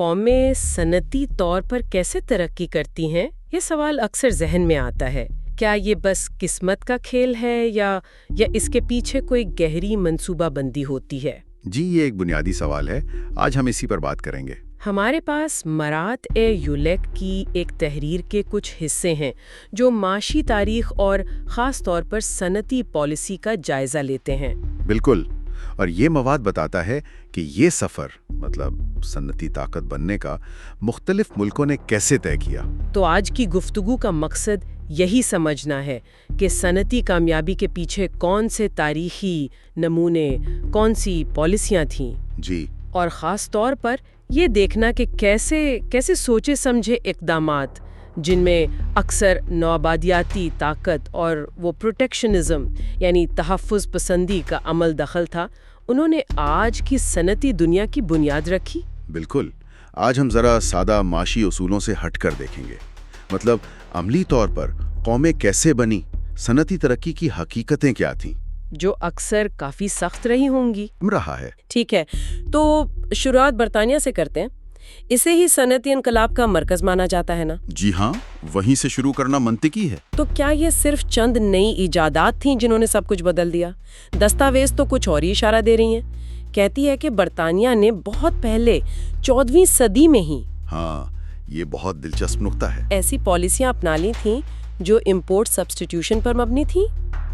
قومیں صنعتی طور پر کیسے ترقی کرتی ہیں، یہ سوال اکثر ذہن میں آتا ہے۔ کیا یہ بس قسمت کا کھیل ہے یا اس کے پیچھے کوئی گہری منصوبہ بندی ہوتی ہے؟ جی، یہ ایک بنیادی سوال ہے۔ آج ہم اسی پر بات کریں گے۔ ہمارے پاس مرات یولیک کی ایک تحریر کے کچھ حصے ہیں جو معاشی تاریخ اور خاص طور پر صنعتی پالیسی کا جائزہ لیتے ہیں۔ بالکل، اور یہ مواد بتاتا ہے کہ یہ سفر، مطلب صنعتی طاقت بننے کا، مختلف ملکوں نے کیسے طے کیا۔ تو آج کی گفتگو کا مقصد یہی سمجھنا ہے کہ صنعتی کامیابی کے پیچھے کون سے تاریخی نمونے، کون سی پالیسیاں تھیں۔ جی، اور خاص طور پر یہ دیکھنا کہ کیسے سوچے سمجھے اقدامات، جن میں اکثر نوآبادیاتی طاقت اور وہ پروٹیکشنزم یعنی تحفظ پسندی کا عمل دخل تھا، انہوں نے آج کی صنعتی دنیا کی بنیاد رکھی۔ بالکل۔ آج ہم ذرا سادہ معاشی اصولوں سے ہٹ کر دیکھیں گے، مطلب عملی طور پر قومیں کیسے بنی، صنعتی ترقی کی حقیقتیں کیا تھیں، جو اکثر کافی سخت رہی ہوں گی۔ رہا ہے۔ ٹھیک ہے، تو شروعات برطانیہ سے کرتے ہیں۔ اسے ہی صنعتی انقلاب کا مرکز مانا جاتا ہے نا؟ جی ہاں، وہیں سے شروع کرنا منطقی ہے۔ تو کیا یہ صرف چند نئی ایجادات تھیں جنہوں نے سب کچھ بدل دیا؟ دستاویز تو کچھ اور ہی اشارہ دے رہی ہیں۔ کہتی ہے کہ برطانیہ نے بہت پہلے 14ویں صدی میں ہی یہ بہت دلچسپ نقطہ ہے۔ ایسی پالیسیاں اپنا لی تھیں جو امپورٹ سبسٹیٹیوشن پر مبنی تھیں،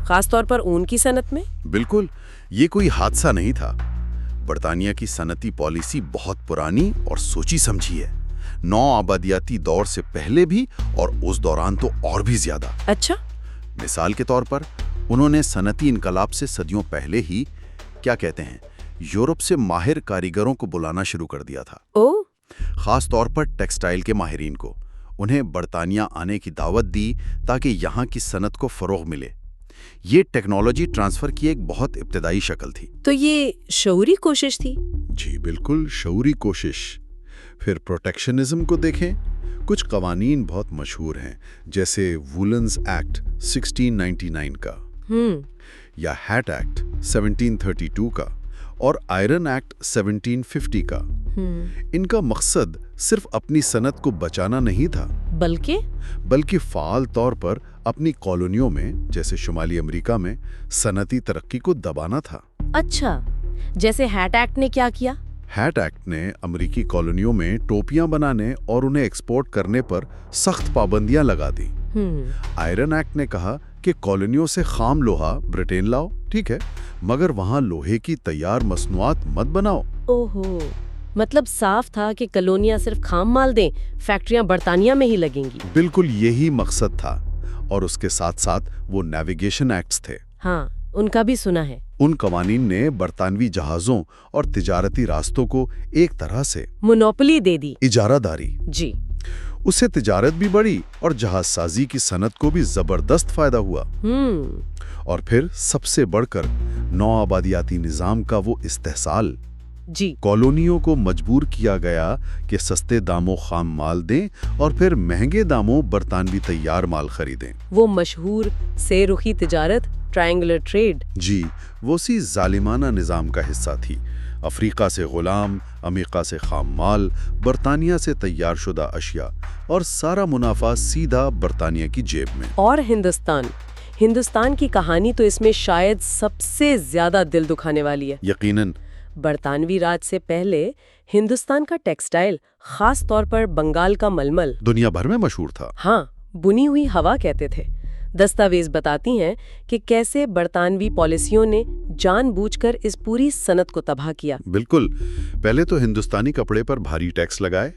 خاص طور پر اون کی صنعت میں۔ بالکل، یہ کوئی حادثہ نہیں تھا۔ برطانیہ کی صنعتی پالیسی بہت پرانی اور سوچی سمجھی ہے، نو آبادیاتی دور سے پہلے بھی اور اس دوران تو اور بھی زیادہ۔ اچھا۔ مثال کے طور پر انہوں نے صنعتی انقلاب سے صدیوں پہلے ہی یورپ سے ماہر کاریگروں کو بلانا شروع کر دیا تھا، خاص طور پر ٹیکسٹائل کے ماہرین کو۔ انہیں برطانیہ آنے کی دعوت دی تاکہ یہاں کی صنعت کو فروغ ملے۔ یہ ٹیکنالوجی ٹرانسفر کی ایک بہت ابتدائی شکل تھی۔ تو یہ شعوری کوشش تھی؟ جی بالکل، شعوری کوشش۔ پھر پروٹیکشنزم کو دیکھیں۔ کچھ قوانین بہت مشہور ہیں، جیسے وولنز ایکٹ 1699 کا، یا ہیٹ ایکٹ 1732 کا، اور آئرن ایکٹ 1750 کا۔ ان کا مقصد صرف اپنی صنعت کو بچانا نہیں تھا، بلکہ فعال طور پر اپنی کالونیوں میں، جیسے شمالی امریکہ میں، صنعتی ترقی کو دبانا تھا۔ اچھا، جیسے ہیٹ ایکٹ نے کیا کیا؟ ہیٹ ایکٹ نے امریکی کالونیوں میں ٹوپیاں بنانے اور انہیں ایکسپورٹ کرنے پر سخت پابندیاں لگا دیں۔ آئرن ایکٹ نے کہا کہ کالونیوں سے خام لوہا برٹین لاؤ، ٹھیک ہے، مگر وہاں لوہے کی تیار مصنوعات مت بناؤ۔ اوہو، مطلب صاف تھا کہ کالونیاں صرف خام مال دیں، فیکٹریاں برطانیہ میں ہی لگیں گی۔ بالکل یہی مقصد تھا، اور اس کے ساتھ ساتھ وہ نیویگیشن ایکٹس تھے۔ ہاں، ان کا بھی سنا ہے۔ ان قوانین نے برطانوی جہازوں اور تجارتی راستوں کو ایک طرح سے مونوپلی دے دی، اجارہ داری۔ جی، اس سے تجارت بھی بڑھی اور جہاز سازی کی صنعت کو بھی زبردست فائدہ ہوا۔ اور پھر سب سے بڑھ کر نو آبادیاتی نظام کا وہ استحصال۔ جی، کالونیوں کو مجبور کیا گیا کہ سستے داموں خام مال دیں اور پھر مہنگے داموں برطانوی تیار مال خریدیں۔ وہ مشہور سے رخی تجارت، ٹرائنگولر ٹریڈ۔ جی، وہ اسی ظالمانہ نظام کا حصہ تھی۔ افریقہ سے غلام، امریکہ سے خام مال، برطانیہ سے تیار شدہ اشیاء، اور سارا منافع سیدھا برطانیہ کی جیب میں۔ اور ہندوستان کی کہانی تو اس میں شاید سب سے زیادہ دل دکھانے والی ہے۔ یقیناً۔ برطانوی راج سے پہلے ہندوستان کا ٹیکسٹائل، خاص طور پر بنگال کا ململ، دنیا بھر میں مشہور تھا۔ ہاں، بنی ہوئی ہوا کہتے تھے۔ دستاویز بتاتی ہیں کہ کیسے برطانوی پالیسیوں نے جان بوجھ کر اس پوری صنعت کو تباہ کیا۔ بالکل، پہلے تو ہندوستانی کپڑے پر بھاری ٹیکس لگائے،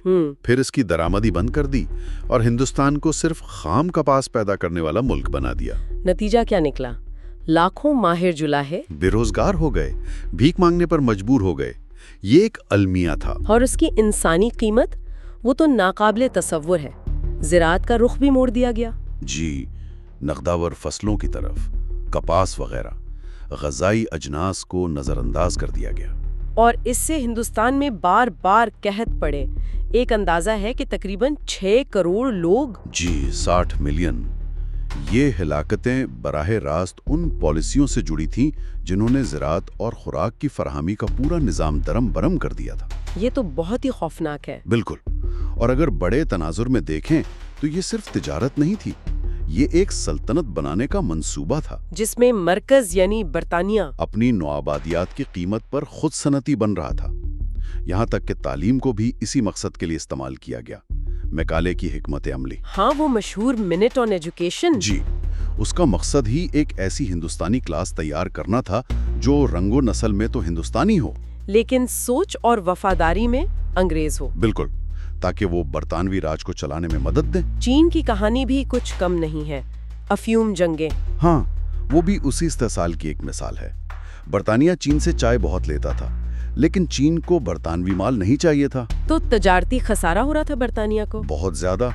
پھر اس کی درآمدی بند کر دی اور ہندوستان کو صرف خام کپاس پیدا کرنے والا ملک بنا دیا۔ نتیجہ کیا نکلا؟ لاکھوں ماہر جلاہے بے روزگار ہو گئے، بھیک مانگنے پر مجبور ہو گئے۔ یہ ایک المیہ تھا۔ اور اس کی انسانی قیمت، وہ تو ناقابل تصور ہے۔ زراعت کا رخ بھی موڑ دیا گیا۔ جی، نقداور فصلوں کی طرف، کپاس وغیرہ، غذائی اجناس کو نظر انداز کر دیا گیا۔ اور اس سے ہندوستان میں بار بار قحط پڑے۔ ایک اندازہ ہے کہ تقریباً 6 کروڑ لوگ، 60 ملین۔ یہ ہلاکتیں براہ راست ان پالیسیوں سے جڑی تھیں جنہوں نے زراعت اور خوراک کی فراہمی کا پورا نظام درم برم کر دیا تھا۔ یہ تو بہت ہی خوفناک ہے۔ بالکل، اور اگر بڑے تناظر میں دیکھیں تو یہ صرف تجارت نہیں تھی، یہ ایک سلطنت بنانے کا منصوبہ تھا جس میں مرکز یعنی برطانیہ اپنی نوآبادیات کی قیمت پر خود صنعتی بن رہا تھا۔ یہاں تک کہ تعلیم کو بھی اسی مقصد کے لیے استعمال کیا گیا، میکالے کی حکمت عملی۔ ہاں، وہ مشہور منٹ آن ایجوکیشن۔ جی، اس کا مقصد ہی ایک ایسی ہندوستانی کلاس تیار کرنا تھا جو رنگ و نسل میں تو ہندوستانی ہو لیکن سوچ اور وفاداری میں انگریز ہو۔ بالکل، تاکہ وہ برطانوی راج کو چلانے میں مدد دیں۔ چین کی کہانی بھی کچھ کم نہیں ہے، افیون جنگیں۔ ہاں، وہ بھی اسی استحصال کی ایک مثال ہے۔ برطانیہ چین سے چائے بہت لیتا تھا، لیکن چین کو برطانوی مال نہیں چاہیے تھا۔ تو تجارتی خسارہ ہو رہا تھا برطانیہ کو؟ بہت زیادہ۔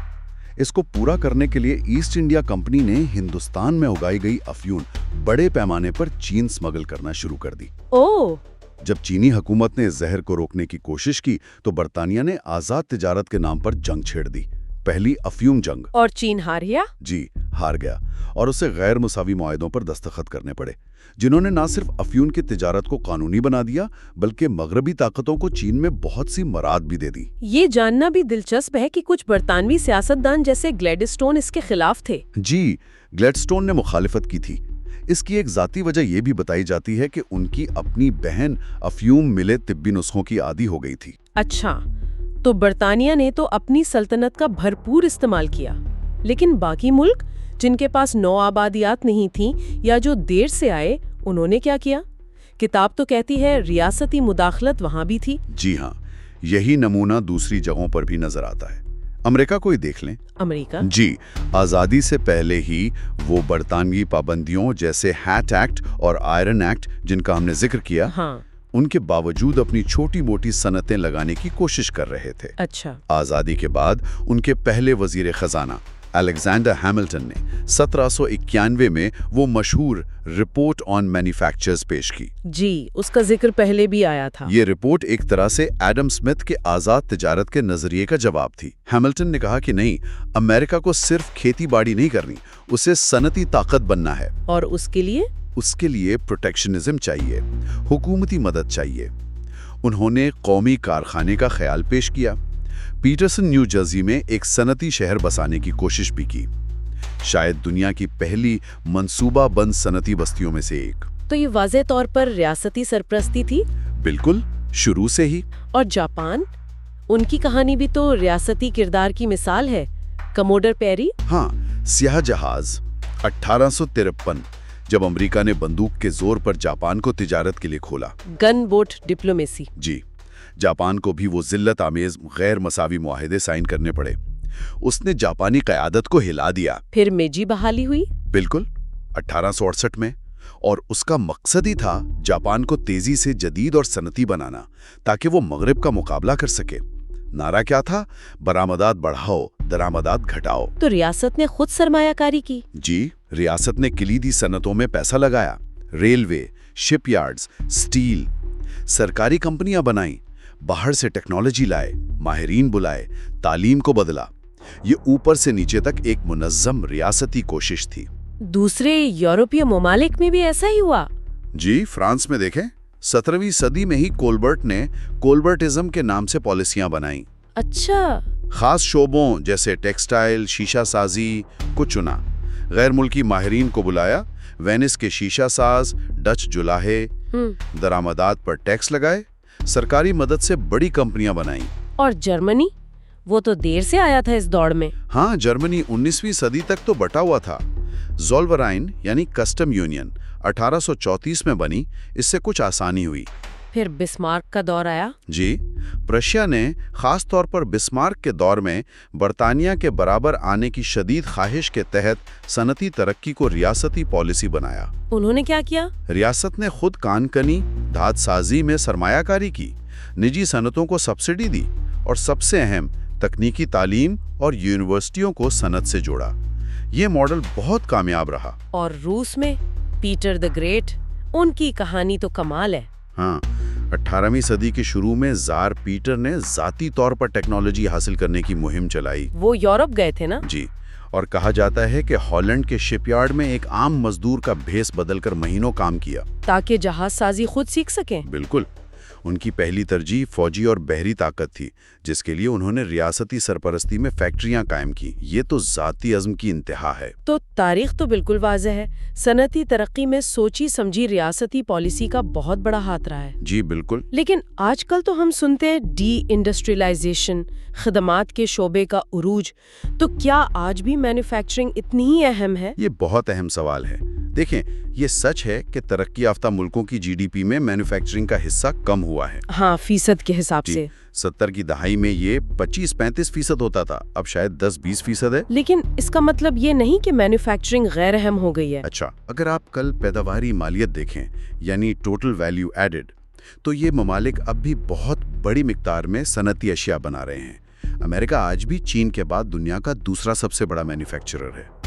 اس کو پورا کرنے کے لیے ایسٹ انڈیا کمپنی نے ہندوستان میں اگائی گئی افیون بڑے پیمانے پر چین سمگل کرنا شروع کر دی۔ اوہ! جب چینی حکومت نے زہر کو روکنے کی کوشش کی تو برطانیہ نے آزاد تجارت کے نام پر جنگ چھیڑ دی، پہلی افیون جنگ۔ اور چین ہار گیا؟ جی، ہار گیا، اور اسے غیر مساوی معاہدوں پر دستخط کرنے پڑے، جنہوں نے نہ صرف افیون کی تجارت کو قانونی بنا دیا بلکہ مغربی طاقتوں کو چین میں بہت سی مراد بھی دے دی۔ یہ جاننا بھی دلچسپ ہے کہ کچھ برطانوی سیاستدان جیسے گلیڈسٹون اس کے خلاف تھے۔ جی، گلیڈسٹون نے مخالفت کی تھی۔ اس کی ایک ذاتی وجہ یہ بھی بتائی جاتی ہے کہ ان کی اپنی بہن افیون ملے طبی نسخوں کی عادی ہو گئی تھی۔ اچھا، تو برطانیہ نے تو اپنی سلطنت کا بھرپور استعمال کیا، لیکن باقی ملک جن کے پاس نو آبادیات نہیں تھیں یا جو دیر سے آئے، انہوں نے کیا کیا؟ کتاب تو کہتی ہے ریاستی مداخلت وہاں بھی تھی۔ جی ہاں، یہی نمونہ دوسری جگہوں پر بھی نظر آتا ہے۔ امریکہ کو ہی دیکھ لیں۔ امریکہ؟ جی، آزادی سے پہلے ہی وہ برطانوی پابندیوں جیسے ہیٹ ایکٹ اور آئرن ایکٹ جن کا ہم نے ذکر کیا، ہاں، ان کے باوجود اپنی چھوٹی موٹی صنعتیں لگانے کی کوشش کر رہے تھے۔ اچھا۔ آزادی کے بعد ان کے پہلے وزیر خزانہ الیگزینڈر ہیملٹن نے 1791 میں وہ مشہور رپورٹ آن مینوفیکچرز پیش کی۔ جی، اس کا ذکر پہلے بھی آیا تھا۔ یہ رپورٹ ایک طرح سے ایڈم اسمتھ کے آزاد تجارت کے نظریے کا جواب تھی۔ ہیملٹن نے کہا کہ نہیں، امریکہ کو صرف کھیتی باڑی نہیں کرنی، اسے صنعتی طاقت بننا ہے۔ اور اس کے لیے پروٹیکشنزم چاہیے، حکومتی مدد چاہیے۔ انہوں نے قومی کارخانے کا خیال پیش کیا، پیٹرسن نیو جرسی میں ایک صنعتی شہر بسانے کی کوشش بھی کی، شاید دنیا کی پہلی منصوبہ بند صنعتی بستیوں میں سے ایک۔ تو یہ واضح طور پر ریاستی سرپرستی تھی؟ بالکل، شروع سے ہی۔ اور جاپان؟ ان کی کہانی بھی تو ریاستی کردار کی مثال ہے، کموڈر پیری۔ ہاں، سیاہ جہاز 1853، جب امریکہ نے بندوق کے زور پر جاپان کو تجارت کے لیے کھولا۔ گن بوٹ ڈپلومیسی۔ جی، جاپان کو بھی وہ ذلت آمیز غیر مساوی معاہدے سائن کرنے پڑے۔ اس نے جاپانی قیادت کو ہلا دیا۔ پھر میجی بحالی ہوئی؟ بالکل، 1868 میں، اور اس کا مقصد ہی تھا جاپان کو تیزی سے جدید اور صنعتی بنانا تاکہ وہ مغرب کا مقابلہ کر سکے۔ نعرہ کیا تھا؟ برآمدات بڑھاؤ، درآمدات گھٹاؤ۔ تو ریاست نے خود سرمایہ کاری کی؟ جی، ریاست نے کلیدی صنعتوں میں پیسہ لگایا، ریلوے، شپ یارڈز، سٹیل، سرکاری کمپنیاں بنائیں، باہر سے ٹیکنالوجی لائے، ماہرین بلائے، تعلیم کو بدلا۔ یہ اوپر سے نیچے تک ایک منظم ریاستی کوشش تھی۔ دوسرے یورپی ممالک میں بھی ایسا ہی ہوا؟ جی، فرانس میں دیکھیں، 17ویں صدی میں ہی کولبرٹ نے کولبرٹزم کے نام سے پالیسیاں بنائیں۔ اچھا۔ خاص شعبوں جیسے ٹیکسٹائل، شیشہ سازی کو چنا، غیر ملکی ماہرین کو بلایا، وینس کے شیشہ ساز، ڈچ جلاہے، درآمدات پر ٹیکس لگائے، سرکاری مدد سے بڑی کمپنیاں بنائیں۔ اور جرمنی؟ وہ تو دیر سے آیا تھا اس دوڑ میں۔ ہاں، جرمنی 19ویں صدی تک تو بٹا ہوا تھا۔ زولورائن یعنی کسٹم یونین 1834 میں بنی، اس سے کچھ آسانی ہوئی۔ پھر بسمارک کا دور آیا؟ جی، پرشیا نے خاص طور پر بسمارک کے دور میں برطانیہ کے برابر آنے کی شدید خواہش کے تحت صنعتی ترقی کو ریاستی پالیسی بنایا۔ انہوں نے کیا کیا؟ ریاست نے خود کان کنی، دھات سازی میں سرمایہ کاری کی، نجی صنعتوں کو سبسڈی دی، اور سب سے اہم تکنیکی تعلیم اور یونیورسٹیوں کو صنعت سے جوڑا۔ یہ ماڈل بہت کامیاب رہا۔ اور روس میں پیٹر دی گریٹ، ان کی کہانی تو کمال ہے۔ ہاں، 18ویں صدی کے شروع میں زار پیٹر نے ذاتی طور پر ٹیکنالوجی حاصل کرنے کی مہم چلائی۔ وہ یورپ گئے تھے نا؟ جی، اور کہا جاتا ہے کہ ہالینڈ کے شپ یارڈ میں ایک عام مزدور کا بھیس بدل کر مہینوں کام کیا تاکہ جہاز سازی خود سیکھ سکیں۔ بالکل، ان کی پہلی ترجیح فوجی اور بحری طاقت تھی، جس کے لیے انہوں نے ریاستی سرپرستی میں فیکٹریاں قائم کی۔ یہ تو ذاتی عزم کی انتہا ہے۔ تو تاریخ تو بالکل واضح ہے، صنعتی ترقی میں سوچی سمجھی ریاستی پالیسی کا بہت بڑا ہاتھ رہا ہے۔ جی بالکل۔ لیکن آج کل تو ہم سنتے ہیں ڈی انڈسٹریلائزیشن، خدمات کے شعبے کا عروج، تو کیا آج بھی مینوفیکچرنگ اتنی ہی اہم ہے؟ یہ بہت اہم سوال ہے۔ دیکھیں، یہ سچ ہے کہ ترقی یافتہ ملکوں کی جی ڈی پی میں مینوفیکچرنگ کا حصہ کم ہوا ہے۔ ہاں، فیصد کے حساب سے۔ 70 کی دہائی میں یہ 25-35% ہوتا تھا، اب شاید 10-20% ہے۔ لیکن اس کا مطلب یہ نہیں کہ مینوفیکچرنگ غیر اہم ہو گئی ہے۔ اچھا، اگر آپ کل پیداواری مالیت دیکھیں، یعنی ٹوٹل ویلیو ایڈڈ، تو یہ ممالک اب بھی بہت بڑی مقدار میں صنعتی اشیاء بنا رہے ہیں۔ امریکہ آج بھی چین کے بعد دنیا کا دوسرا سب سے بڑا مینوفیکچرر ہے۔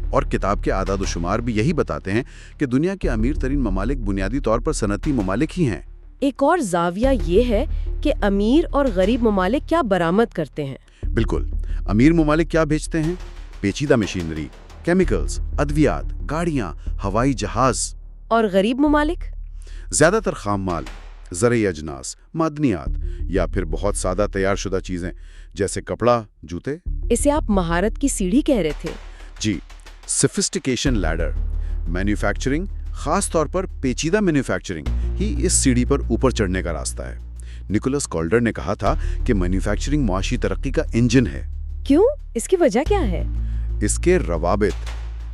اور کتاب کے اعداد و شمار بھی یہی بتاتے ہیں کہ دنیا کے امیر ترین ممالک بنیادی طور پر صنعتی ممالک ہی ہیں۔ ایک اور زاویہ یہ ہے کہ امیر اور غریب ممالک کیا برآمد کرتے ہیں۔ بالکل، امیر ممالک کیا بیچتے ہیں؟ پیچیدہ مشینری، کیمیکلز، ادویات، گاڑیاں، ہوائی جہاز۔ اور غریب ممالک؟ زیادہ تر خام مال، زرعی اجناس، معدنیات، یا پھر بہت سادہ تیار شدہ چیزیں جیسے کپڑا، جوتے۔ اسے آپ مہارت کی سیڑھی کہہ رہے تھے؟ جی، سفسٹیکیشن لیڈر۔ مینوفیکچرنگ، خاص طور پر پیچیدہ مینوفیکچرنگ ہی اس سیڑھی پر اوپر چڑھنے کا راستہ ہے۔ نکولس کولڈر نے کہا تھا کہ مینوفیکچرنگ معاشی ترقی کا انجن ہے۔ کیوں؟ اس کی وجہ کیا ہے؟ اس کے روابط،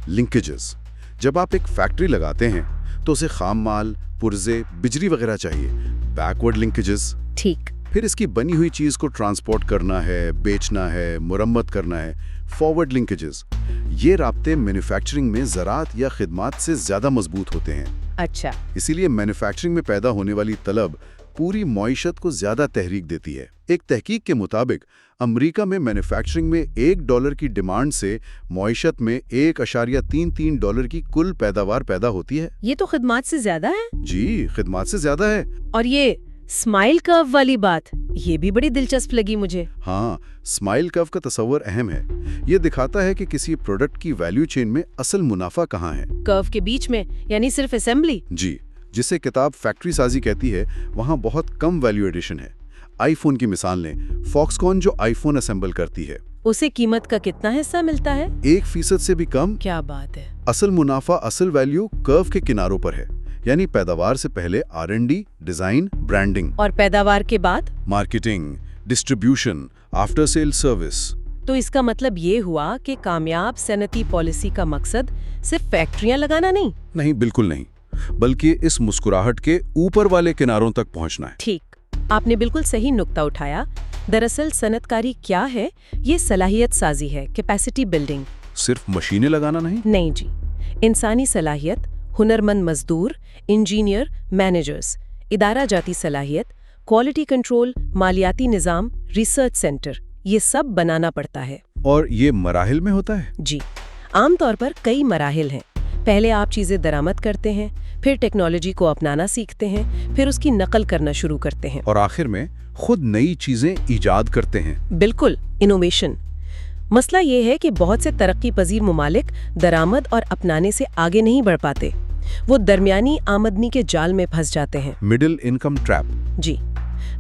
لنکیجز۔ جب آپ ایک فیکٹری لگاتے ہیں تو اسے خام مال، پرزے، بجلی وغیرہ چاہیے، بیکورڈ لنکیجز۔ ٹھیک۔ پھر اس کی بنی ہوئی چیز کو ٹرانسپورٹ کرنا ہے، بیچنا ہے، مرمت کرنا ہے، فارورڈ لنکیجز۔ یہ رابطے مینوفیکچرنگ میں زراعت یا خدمات سے زیادہ مضبوط ہوتے ہیں۔ اچھا۔ اسی لیے مینوفیکچرنگ میں پیدا ہونے والی طلب پوری معیشت کو زیادہ تحریک دیتی ہے۔ ایک تحقیق کے مطابق امریکہ میں مینوفیکچرنگ میں $1 کی ڈیمانڈ سے معیشت میں $1.33 کی کل پیداوار پیدا ہوتی ہے۔ یہ تو خدمات سے زیادہ ہے۔ جی، خدمات سے زیادہ ہے۔ اور یہ اسمائل کرو والی بات، یہ بھی بڑی دلچسپ لگی مجھے۔ ہاں، اسمائل کرو کا تصور اہم ہے۔ یہ دکھاتا ہے کہ کسی پروڈکٹ کی ویلیو چین میں اصل منافع کہاں ہے۔ کرو کے بیچ میں، یعنی صرف اسمبلی؟ جی، جسے کتاب فیکٹری سازی کہتی ہے، وہاں بہت کم ویلیو ایڈیشن ہے۔ آئی فون کی مثال لیں، فاکس کون جو آئی فون اسمبل کرتی ہے، اسے قیمت کا کتنا حصہ ملتا ہے؟ 1% سے بھی کم۔ کیا بات ہے! اصل منافع، اصل ویلیو کرو کے کناروں پر ہے، یعنی پیداوار سے پہلے R&D، ڈیزائن، برانڈنگ، اور پیداوار کے بعد marketing, distribution, after sale service. تو اس کا مطلب یہ ہوا کہ کامیاب صنعتی پالیسی کا مقصد صرف فیکٹریاں لگانا نہیں، بالکل نہیں، بلکہ اس مسکراہٹ کے اوپر والے کناروں تک پہنچنا ہے۔ ٹھیک، آپ نے بالکل صحیح نقطہ اٹھایا۔ دراصل صنعت کاری کیا ہے؟ یہ صلاحیت سازی ہے، کیپیسٹی بلڈنگ۔ صرف مشینیں لگانا نہیں جی، انسانی صلاحیت، ہنرمند مزدور، انجینئر، مینیجرز، ادارہ جاتی صلاحیت، کوالٹی کنٹرول، مالیاتی نظام، ریسرچ سینٹر، یہ سب بنانا پڑتا ہے۔ اور یہ مراحل میں ہوتا ہے؟ جی، عام طور پر کئی مراحل ہیں۔ پہلے آپ چیزیں درآمد کرتے ہیں، پھر ٹیکنالوجی کو اپنانا سیکھتے ہیں، پھر اس کی نقل کرنا شروع کرتے ہیں، اور آخر میں خود نئی چیزیں ایجاد کرتے ہیں۔ بالکل، انوویشن۔ مسئلہ یہ ہے کہ بہت سے ترقی پذیر ممالک درآمد اور اپنانے سے آگے نہیں بڑھ پاتے، وہ درمیانی آمدنی کے جال میں پھنس جاتے ہیں۔ Middle income trap. جی،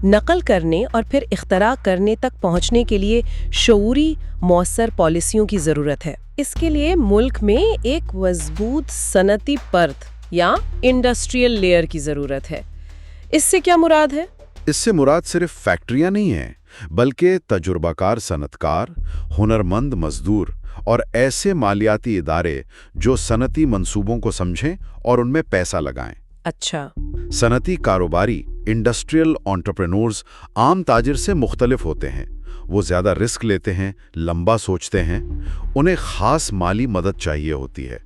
نقل کرنے اور پھر اختراع کرنے تک پہنچنے کے لیے شعوری مؤثر پالیسیوں کی ضرورت ہے۔ اس کے لیے ملک میں ایک مضبوط صنعتی پرت یا انڈسٹریل لیئر کی ضرورت ہے۔ اس سے کیا مراد ہے؟ اس سے مراد صرف فیکٹریاں نہیں ہیں، بلکہ تجربہ کار صنعت کار، ہنرمند مزدور اور ایسے مالیاتی ادارے جو صنعتی منصوبوں کو سمجھیں اور ان میں پیسہ لگائیں۔ اچھا۔ صنعتی کاروباری، انڈسٹریل انٹرپرینورز عام تاجر سے مختلف ہوتے ہیں۔ وہ زیادہ رسک لیتے ہیں، لمبا سوچتے ہیں، انہیں خاص مالی مدد چاہیے ہوتی ہے،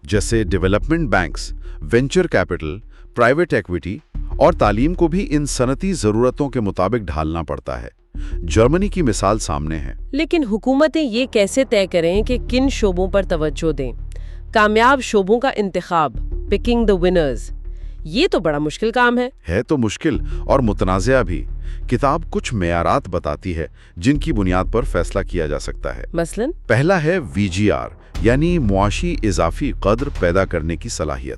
جیسے development banks, venture capital, private equity, اور تعلیم کو بھی ان صنعتی ضرورتوں کے مطابق ڈھالنا پڑتا ہے۔ جرمنی کی مثال سامنے ہے۔ لیکن حکومتیں یہ کیسے طے کریں کہ کن شعبوں پر توجہ دیں؟ کامیاب شعبوں کا انتخاب، پکنگ دی ونرز، یہ تو بڑا مشکل کام ہے۔ تو مشکل اور متنازعہ بھی۔ کتاب کچھ معیارات بتاتی ہے جن کی بنیاد پر فیصلہ کیا جا سکتا ہے۔ مثلاً پہلا ہے VGR، یعنی معاشی اضافی قدر پیدا کرنے کی صلاحیت۔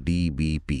DBP।